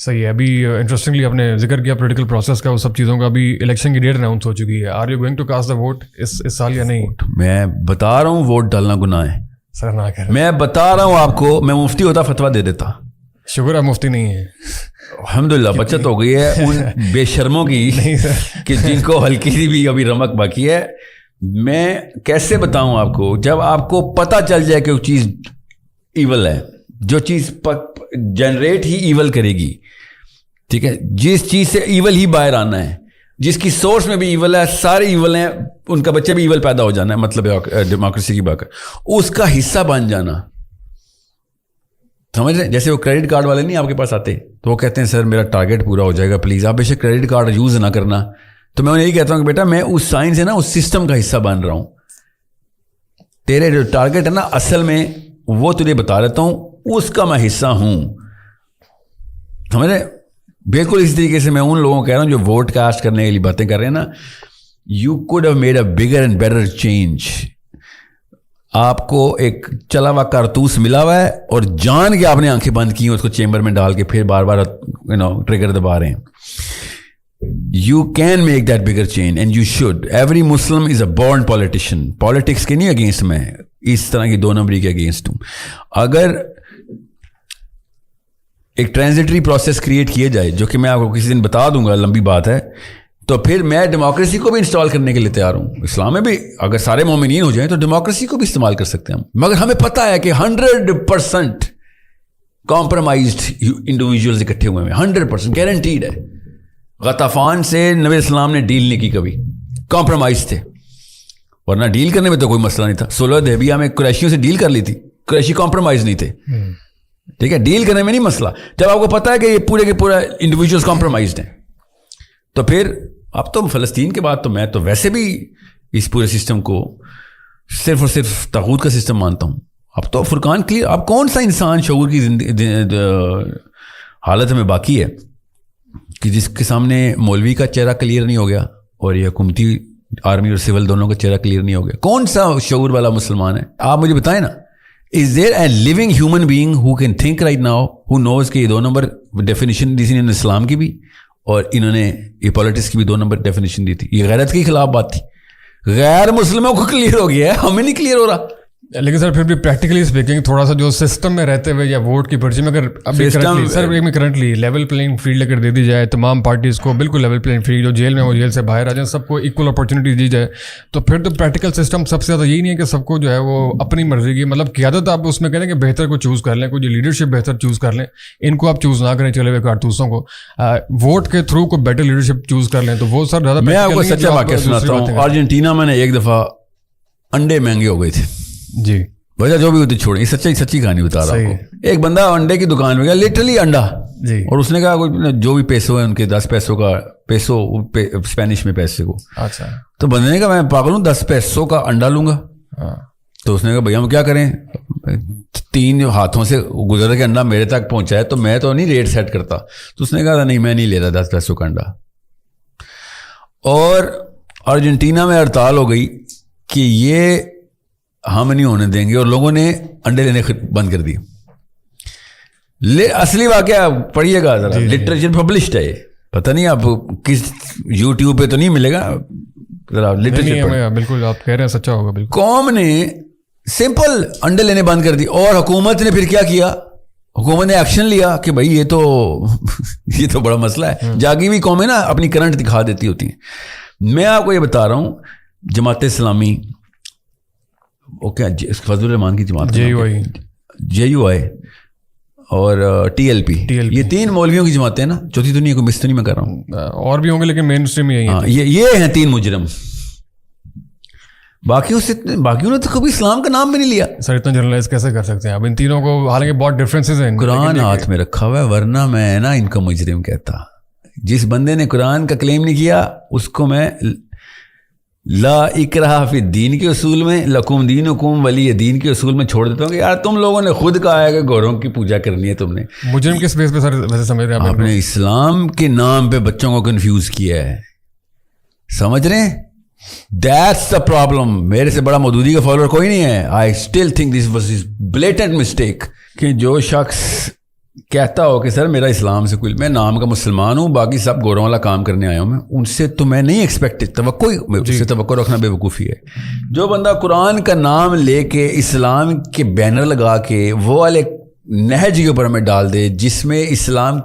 صحیح ہے. ابھی انٹرسٹنگلی آپ نے ذکر کیا پولیٹیکل پروسیس کا, وہ سب چیزوں کا. ابھی الیکشن کی ڈیٹ اناؤنس ہو چکی ہے. Are you going to cast the vote اس سال یا نہیں؟ میں بتا رہا ہوں ووٹ ڈالنا گناہ ہے سر. نہ کہہ رہے, میں بتا رہا ہوں آپ کو, میں مفتی ہوتا فتویٰ دے دیتا. شکر ہے مفتی نہیں ہے. الحمدللہ بچت ہو گئی ہے ان بے شرموں کی کہ جن کو ہلکی سی بھی ابھی رمق باقی ہے. میں کیسے بتاؤں آپ کو, جب آپ کو پتہ چل جائے کہ وہ چیز ایول ہے, جو چیز جنریٹ ہی ایول کرے گی, ٹھیک ہے, جس چیز سے ایول ہی باہر آنا ہے, جس کی سورس میں بھی ایول ہے, سارے ایول ہیں, ان کا بچے بھی ایول پیدا ہو جانا ہے, مطلب ڈیموکریسی کی بات ہے, اس کا حصہ بن جانا. سمجھ رہے ہیں؟ جیسے وہ کریڈٹ کارڈ والے نہیں آپ کے پاس آتے تو وہ کہتے ہیں سر میرا ٹارگیٹ پورا ہو جائے گا پلیز آپ بے شک کریڈٹ کارڈ یوز نہ کرنا. تو میں یہی کہتا ہوں کہ بیٹا میں اس سائن سے نا اس سسٹم کا حصہ بن رہا ہوں. تیرے جو ٹارگیٹ ہے نا اصل میں وہ تجھے بتا دیتا ہوں, اس کا میں حصہ ہوں. سمجھ رہے؟ بالکل اس طریقے سے میں ان لوگوں کو کہہ رہا ہوں جو ووٹ کاسٹ کرنے کے لیے باتیں کر رہے ہیں نا, you could have made a bigger and better change. آپ کو ایک چلا ہوا کارتوس ملا ہوا ہے اور جان کے آپ نے آنکھیں بند کی, اس کو چیمبر میں ڈال کے پھر بار بار ٹریگر دبا رہے ہیں. You can make that bigger change and you should. Every Muslim is a born politician. Politics کے نہیں اگینسٹ میں اس طرح کی 2 نمبری کے اگینسٹ ہوں. اگر ایک ٹرانزٹری پروسیس کریٹ کیے جائے جو کہ میں آپ کو کسی دن بتا دوں گا, لمبی بات ہے, تو پھر میں ڈیموکریسی کو بھی انسٹال کرنے کے لیے تیار ہوں. اسلام میں بھی اگر سارے مومنین ہو جائیں تو ڈیموکریسی کو بھی استعمال کر سکتے ہیں ہم, مگر ہمیں پتہ ہے کہ 100% کمپرومائزڈ انڈیویجولز اکٹھے ہوئے ہیں, 100% گارنٹیڈ ہے. غطفان سے نبی اسلام نے ڈیل نہیں کی کبھی, کمپرومائز تھے, ورنہ ڈیل کرنے میں تو کوئی مسئلہ نہیں تھا. صلح حدیبیہ میں قریشیوں سے ڈیل کر لی تھی, قریشی کمپرومائز نہیں تھے, ٹھیک ہے, ڈیل کرنے میں نہیں مسئلہ. جب آپ کو پتا ہے کہ یہ پورے کے پورا انڈیویجولز کمپرومائزڈ ہیں تو پھر اب تو فلسطین کے بعد تو میں تو ویسے بھی اس پورے سسٹم کو صرف اور صرف طاغوت کا سسٹم مانتا ہوں. اب تو فرقان کلیئر. اب کون سا انسان شعور کی حالت میں باقی ہے کہ جس کے سامنے مولوی کا چہرہ کلیئر نہیں ہو گیا اور یہ حکومتی آرمی اور سول دونوں کا چہرہ کلیئر نہیں ہو گیا؟ کون سا شعور والا مسلمان ہے؟ آپ مجھے بتائیں نا. Is there a living human being who can think right now who knows کہ یہ 2 نمبر ڈیفینیشن دی تھی انہوں نے اسلام کی بھی اور انہوں نے یہ پالیٹکس کی بھی 2 نمبر ڈیفینیشن دی تھی. یہ غیرت کے خلاف بات تھی. غیر مسلموں کو کلیئر ہو گیا ہے, ہمیں نہیں کلیئر ہو رہا. لیکن سر پھر بھی پریکٹیکلی اسپیکنگ تھوڑا سا جو سسٹم میں رہتے ہوئے یا ووٹ کی پرچی میں اگر ابھی کرنٹلی لیول پلینگ فیلڈ اگر دے دی جائے تمام پارٹیز کو, بالکل لیول پلینگ فیلڈ, جو جیل میں وہ جیل سے باہر آ جائیں, سب کو ایکول اپارچونیٹی دی جائے, تو پھر تو پریکٹیکل سسٹم سب سے زیادہ یہی نہیں ہے کہ سب کو جو ہے وہ اپنی مرضی کی مطلب قیادت آپ اس میں کہہ لیں کہ بہتر کو چوز کر لیں, کوئی لیڈرشپ بہتر چوز کر لیں, ان کو آپ چوز نہ کریں چلے ہوئے کارتوسوں کو, ووٹ کے تھرو کو بیٹر لیڈرشپ چوز کر لیں. تو وہ سر زیادہ میں آپ کو سچا واقعہ سناتا ہوں. ارجنٹینا میں نے ایک دفعہ انڈے مہنگے ہو گئے تھے جی, وجہ جو بھی ہوتی چھوڑیں, سچی کہانی بتا رہا ہوں. ایک بندہ انڈے کی دکان میں گیا, لٹرلی انڈا, اور اس نے کہا جو بھی پیسو ہے ان کے 10 پیسوں کا, پیسو اسپینش میں پیسے کو. اچھا. تو بندے نے کہا میں پاگل ہوں 10 پیسوں کا انڈا لوں گا. تو اس نے کہا بھیا ہم کیا کریں, 3 ہاتھوں سے گزر کے انڈا میرے تک پہنچا ہے تو میں تو نہیں ریٹ سیٹ کرتا. تو اس نے کہا نہیں میں نہیں لے رہا 10 پیسوں کا انڈا. اور ارجنٹینا میں ہڑتال ہو گئی کہ یہ ہم نہیں ہونے دیں گے, اور لوگوں نے انڈے لینے بند کر دیے. اصلی واقعہ پڑھیے گا ذرا, لٹریچر پبلشڈ ہے, یہ پتہ نہیں آپ کس یوٹیوب پہ تو نہیں ملے گا, ذرا لٹریچر. بالکل آپ کہہ رہے ہیں سچا ہوگا. بالکل قوم نے سمپل انڈے لینے بند کر دی, اور حکومت نے پھر کیا کیا, حکومت نے ایکشن لیا کہ بھائی یہ تو بڑا مسئلہ ہے. جاگی ہوئی قومیں نا اپنی کرنٹ دکھا دیتی ہوتی ہیں. میں آپ کو یہ بتا رہا ہوں, جماعت اسلامی اوکے, فضل الرحمان کی جماعت, جے یو آئی اور ٹی ایل پی, یہ 3 مولویوں کی جماعتیں ہیں نا. چوتھی تو نہیں, کوئی مس تو نہیں میں کر رہا ہوں, اور بھی ہوں گے لیکن مین اسٹریم یہی ہے. یہ ہیں 3 مجرم. باقیوں نے تو کبھی اسلام کا نام بھی نہیں لیا. سر اتنا جنرلائز کیسے کر سکتے ہیں اب ان تینوں کو, حالانکہ بہت ڈفرینسز ہیں. قرآن ہاتھ میں رکھا ہوا ہے, ورنہ میں نا ان کا مجرم کہتا. جس بندے نے قرآن کا کلیم نہیں کیا اس کو میں لا اکراہ فی الدین کے اصول میں, لکم دینکم ولی دین کے اصول میں چھوڑ دیتا ہوں کہ یار تم لوگوں نے خود کہا ہے کہ گوروں کی پوجا کرنی ہے. تم نے مجرم کس بیس پہ سر ویسے سمجھ رہے ہیں آپ نے اسلام کے نام پہ بچوں کو کنفیوز کیا ہے, سمجھ رہے ہیں؟ That's the problem. میرے سے بڑا مودودی کا فالوور کوئی نہیں ہے. I still think this was his blatant mistake کہ جو شخص کہتا ہو کہ سر میرا اسلام سے کوئی، میں نام کا مسلمان ہوں، باقی سب گوروں والا کام کرنے آیا ہوں میں، ان سے تو میں نہیں ایکسپیکٹ توقع رکھنا بے وقوفی ہے. جو بندہ قرآن کا نام لے کے اسلام کے بینر لگا کے وہ والے نہج کے اوپر میں ڈال دے جس میں اسلام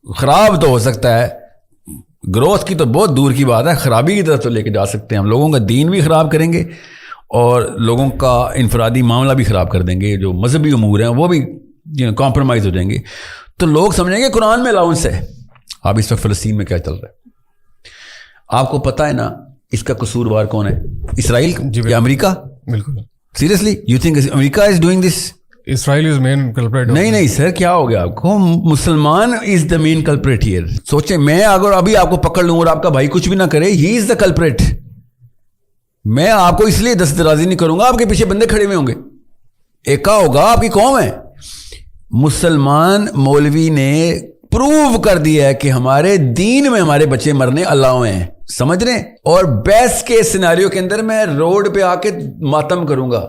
خراب تو ہو سکتا ہے، گروتھ کی تو بہت دور کی بات ہے، خرابی کی طرف تو لے کے جا سکتے ہیں ہم، لوگوں کا دین بھی خراب کریں گے اور لوگوں کا انفرادی معاملہ بھی خراب کر دیں گے، جو مذہبی امور ہیں وہ بھی کمپرومائز ہو جائیں گے، تو لوگ سمجھیں گے قرآن میں الاؤنس ہے. اب اس وقت فلسطین میں کیا چل رہا ہے آپ کو پتہ ہے نا، اس کا قصوروار کون ہے؟ اسرائیل یا امریکہ؟ بالکل. Seriously you think America is doing this? Israel is main culprit. نہیں سر، کیا ہو گیا آپ کو؟ مسلمان از دا مین کلپریٹ ہیئر. سوچیں میں اگر ابھی آپ کو پکڑ لوں اور آپ کا بھائی کچھ بھی نہ کرے، ہی از دا کلپریٹ. میں آپ کو اس لیے دست درازی نہیں کروں گا، آپ کے پیچھے بندے کھڑے ہوئے ہوں گے، ایکا ہوگا، آپ کی قوم ہے. مسلمان مولوی نے پروو کر دیا ہے کہ ہمارے دین میں ہمارے بچے مرنے اللہ ہیں، سمجھ رہے ہیں؟ اور بیسٹ کے سیناریو کے اندر میں روڈ پہ آ کے ماتم کروں گا.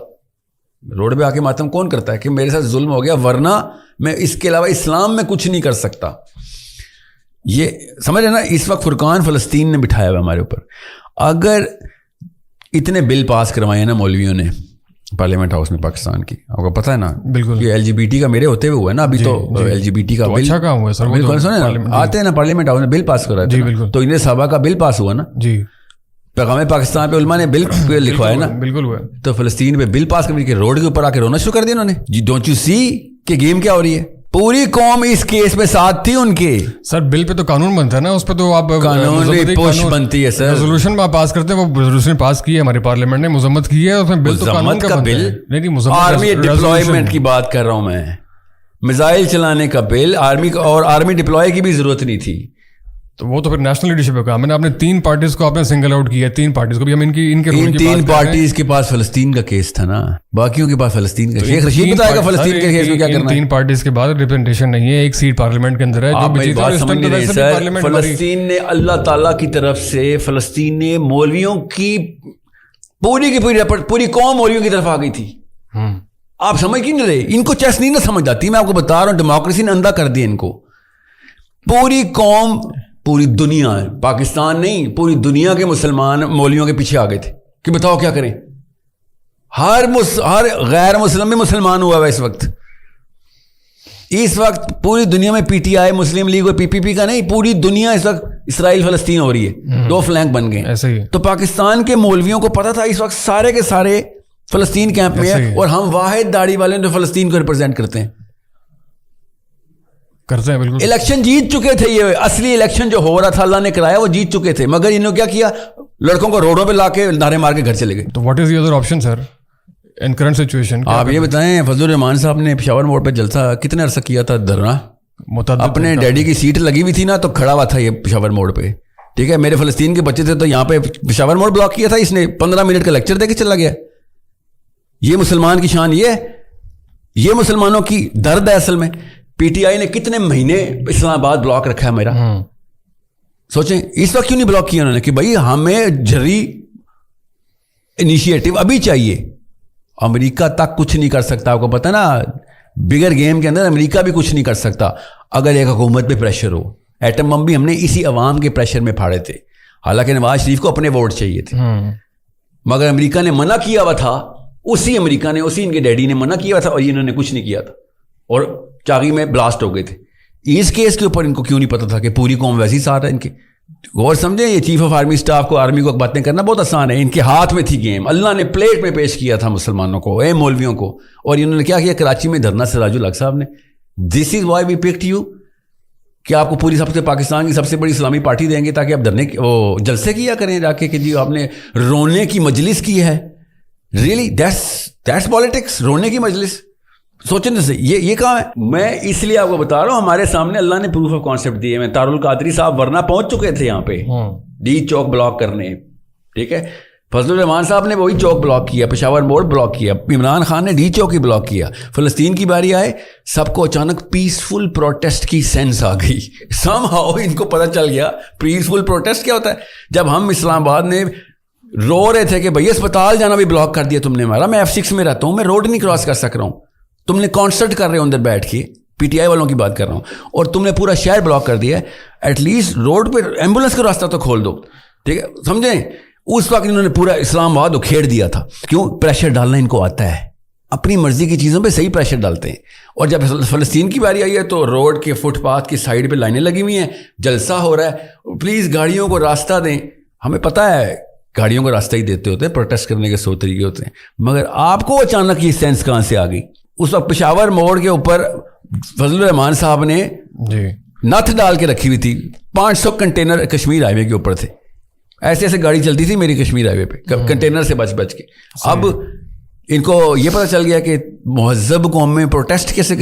روڈ پہ آ کے ماتم کون کرتا ہے کہ میرے ساتھ ظلم ہو گیا، ورنہ میں اس کے علاوہ اسلام میں کچھ نہیں کر سکتا. یہ سمجھ رہے نا، اس وقت فرقان فلسطین نے بٹھایا ہوا ہمارے اوپر. اگر اتنے بل پاس کروائے ہیں نا مولویوں نے پارلیمنٹ ہاؤس میں پاکستان کی، آپ کو پتہ ہے نا، بالکل یہ LGBT کا میرے ہوتے ہوئے ہوا ہے نا ابھی، تو LGBT کا بل اچھا کام ہوا ہے سر، بالکل سنیں نا، آتے ہیں نا پارلیمنٹ ہاؤس میں بل پاس کرا جی بالکل. تو انہیں صحابہ کا بل پاس ہوا نا، جی پیغام پاکستان پہ علماء نے بل لکھوایا نا، بالکل ہوا. تو فلسطین پہ بل پاس کر کے روڈ کے اوپر آ کے رونا شروع کر دیا انہوں نے. جی ڈونٹ یو سی کہ گیم کیا ہو رہی ہے؟ پوری قوم اس کیس میں ساتھ تھی ان کے. سر بل پہ تو قانون بنتا ہے نا، اس پہ تو آپ قانون بھی پوش بنتی ہے سر. ریزولوشن آپ پاس کرتے ہیں، وہ ریزولوشن پاس کی ہے ہماری پارلیمنٹ نے، مذمت کی ہے، اس میں بل تو قانون کا بل نہیں، آرمی ڈپلائمنٹ کی بات کر رہا ہوں میں، میزائل چلانے کا بل آرمی کا، اور آرمی ڈپلوائے کی بھی ضرورت نہیں تھی. تو وہ تو پھر نیشنل لیڈرشپ کا کام ہے نا. آپ نے 3 پارٹیز کو آپ نے سنگل آؤٹ کیا ہے، 3 پارٹیز کو بھی ہم ان کے 3 پارٹیز کے پاس فلسطین کا کیس تھا نا، باقیوں کے پاس فلسطین کا. شیخ رشید بتائے گا فلسطین کے کیس میں کیا کرنا ہے. 3 پارٹیز کے بعد ریپرزنٹیشن نہیں ہے، ایک سیٹ پارلیمنٹ کے اندر ہے. آپ میری بات سمجھ نہیں رہے سر. فلسطین نے اللہ تعالیٰ کی طرف سے، فلسطین نے مولویوں کی پوری قوم مولویوں کی طرف آ گئی تھی. آپ سمجھ کیوں نہیں رہے؟ ان کو چیس نہیں نہ سمجھ آتی. میں آپ کو بتا رہا ہوں، ڈیموکریسی نے اندھا کر دیا ان کو. پوری قوم، پوری دنیا، پاکستان نہیں پوری دنیا کے مسلمان مولویوں کے پیچھے آ گئے تھے کہ بتاؤ کیا کریں. ہر غیر مسلم بھی مسلمان ہوا ہے اس وقت. اس وقت پوری دنیا میں PTI مسلم لیگ اور PPP کا نہیں، پوری دنیا اس وقت اسرائیل فلسطین ہو رہی ہے، 2 فلینک بن گئے ایسے ہی. تو پاکستان کے مولویوں کو پتا تھا اس وقت سارے کے سارے فلسطین کیمپ میں ہیں، اور ہم واحد داڑھی والے جو فلسطین کو ریپرزینٹ کرتے ہیں. بالکل الیکشن جیت چکے تھے. یہ اصلی الیکشن جو ہو رہا تھا اللہ نے کرایا، وہ جیت چکے تھے، مگر انہوں نے کیا کیا؟ لڑکوں کو روڈوں پہ لا کے نعرے مار کے گھر چلے گئے. تو what is the other option sir in current situation? آپ یہ بتائیں، فضل الرحمان صاحب نے پشاور موڑ پہ جلسہ کتنے عرصہ کیا تھا دھرنا؟ اپنے ڈیڈی کی سیٹ لگی ہوئی تھی نا، تو کھڑا ہوا تھا یہ پشاور موڑ پہ. ٹھیک ہے، میرے فلسطین کے بچے تھے تو یہاں پہ پشاور موڑ بلاک کیا تھا اس نے، 15 منٹ کا لیکچر دے کے چلا گیا. یہ مسلمان کی شان، یہ مسلمانوں کی درد ہے اصل میں. PTI نے کتنے مہینے اسلام آباد بلاک رکھا ہے میرا. سوچیں اس وقت کیوں نہیں بلاک کیا انہوں نے کہ بھائی ہمیں جری انیشیٹو ابھی چاہیے. امریکہ تک کچھ نہیں کر سکتا، آپ کو پتہ نا، بگر گیم کے اندر امریکہ بھی کچھ نہیں کر سکتا اگر ایک حکومت پہ پریشر ہو. ایٹم بم بھی ہم نے اسی عوام کے پریشر میں پھاڑے تھے، حالانکہ نواز شریف کو اپنے ووٹ چاہیے تھے، مگر امریکہ نے منع کیا ہوا تھا. اسی امریکہ نے، اسی ان کے ڈیڈی نے منع کیا ہوا تھا، اور انہوں نے کچھ نہیں کیا تھا، اور چاغی میں بلاسٹ ہو گئے تھے. اس کیس کے اوپر ان کو کیوں نہیں پتا تھا کہ پوری قوم ویسی ساتھ ہے ان کے؟ غور سمجھیں، یہ چیف آف آرمی اسٹاف کو، آرمی کو باتیں کرنا بہت آسان ہے، ان کے ہاتھ میں تھی گیم. اللہ نے پلیٹ میں پیش کیا تھا مسلمانوں کو، مولویوں کو، اور انہوں نے کیا کیا؟ کراچی میں دھرنا سراج الحق صاحب نے. This is why we picked you, کہ آپ کو پوری سب سے پاکستان کی سب سے بڑی اسلامی پارٹی دیں گے تاکہ آپ دھرنے وہ جلسے کیا کریں جا کے کہ جی آپ نے رونے کی مجلس کی ہے. ریئلی دیٹس پالیٹکس، رونے کی مجلس. سوچنے سے یہ کہاں ہے؟ میں اس لیے آپ کو بتا رہا ہوں، ہمارے سامنے اللہ نے پروف آف کانسیپٹ دیے. میں تار القادری صاحب ورنہ پہنچ چکے تھے یہاں پہ ڈی چوک بلاک کرنے. ٹھیک ہے، فضل الرحمان صاحب نے وہی چوک بلاک کیا، پشاور موڑ بلاک کیا، عمران خان نے ڈی چوک ہی بلاک کیا. فلسطین کی باری آئے، سب کو اچانک پیسفل پروٹیسٹ کی سینس آ گئی. سم ہاؤ ان کو پتہ چل گیا پیسفل پروٹیسٹ کیا ہوتا ہے. جب ہم اسلام آباد میں رو رہے تھے کہ بھائی اسپتال جانا بھی بلاک کر دیا تم نے ہمارا، میں F6 میں رہتا ہوں، میں روڈ نہیں کراس کر سک رہا ہوں، تم نے کانسرٹ کر رہے ہو اندر بیٹھ کے، PTI والوں کی بات کر رہا ہوں, اور تم نے پورا شہر بلاک کر دیا ہے, ایٹ لیسٹ روڈ پہ ایمبولینس کا راستہ تو کھول دو, ٹھیک ہے, سمجھیں. اس وقت انہوں نے پورا اسلام آباد اکھیڑ دیا تھا. کیوں؟ پریشر ڈالنا ان کو آتا ہے, اپنی مرضی کی چیزوں پہ صحیح پریشر ڈالتے ہیں. اور جب فلسطین کی باری آئی ہے تو روڈ کے فٹ پاتھ کی سائڈ پہ لائنیں لگی ہوئی ہیں, جلسہ ہو رہا ہے, پلیز گاڑیوں کو راستہ دیں. ہمیں پتہ ہے گاڑیوں کو راستہ ہی دیتے ہوتے ہیں, پروٹیسٹ کرنے کے 100 طریقے ہوتے ہیں, مگر آپ کو اچانک یہ سینس کہاں سے آ گئی؟ اس وقت پشاور موڑ کے اوپر فضل الرحمان صاحب نے نتھ ڈال کے رکھی ہوئی تھی, 500 کنٹینر کشمیر ہائی وے کے اوپر تھے, ایسے ایسے گاڑی چلتی تھی میری کشمیر ہائی وے پہ کنٹینر سے بچ کے. اب ان کو یہ پتہ چل گیا کہ مہذب قوم میں پروٹیسٹ کیسے